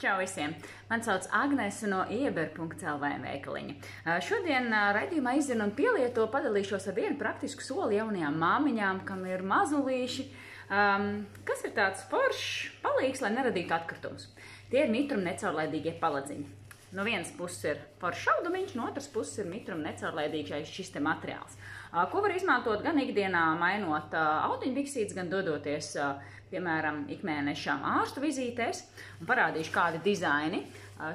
Čau visiem! Mani sauc Agnese no ieber.lv veikaliņa. Šodien raidījumā izzinu un pielieto padalīšos ar vienu praktisku soli jaunajām māmiņām, kam ir mazulīši, kas ir tāds foršs palīgs, lai neradītu atkritumus. Tie ir mitruma necaurlaidīgie paladziņi. No vienas puses ir foršs šaudumiņš, no otras puses ir mitruma necaurlaidīgais šis te materiāls, ko var izmantot gan ikdienā mainot autiņbiksītes, gan dodoties, piemēram, ikmēneša ārstu vizītēs. Un parādīšu, kādi dizaini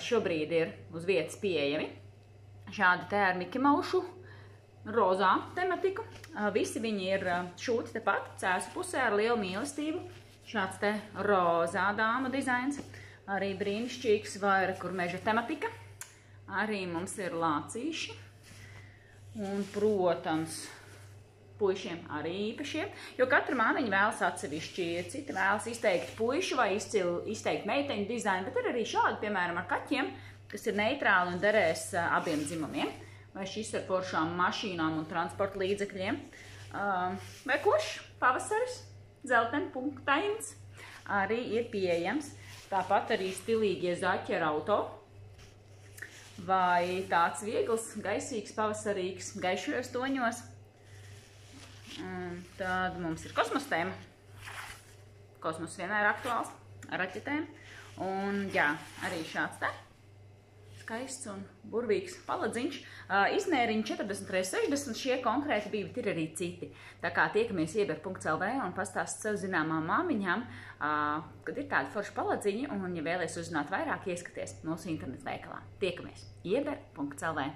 šobrīd ir uz vietas pieejami. Šādi te ar Miki Maušu rozā tematiku. Visi viņi ir šūti tepat, cēsu pusē ar lielu mīlestību. Šāds te rozā dāma dizains. Arī brīnišķīgs vaira, kur meža tematika. Arī mums ir lācīši. Un, protams, puišiem arī īpašie, jo katra māmiņa vēlas atsevišķi, citi vēlas izteikt puišu vai izteikt meiteņu dizainu, bet ir arī šādi, piemēram, ar kaķiem, kas ir neitrāli un derēs abiem dzimumiem, vai šis ar foršām mašīnām un transporta līdzekļiem, vai košs, pavasaris, dzelteni punktains, arī ir pieejams, tāpat arī stilīgie zaķi ar auto, vai tāds viegls, gaisīgs, pavasarīgs, gaišajos toņos. Tad mums ir kosmosa tēma. Kosmos vienmēr ir aktuāls ar raķetēm. Un jā, arī šāds te skaists un burvīgs paladziņš. Izmēriņi 40x60, šie konkrēti bija, bet ir arī citi. Tā kā tiekamies ieber.lv un pastāst sev zināmām māmiņām, kad ir tādi forši paladziņi, un ja vēlies uzzināt vairāk, ieskaties mūsu internetu veikalā. Tiekamies ieber.lv.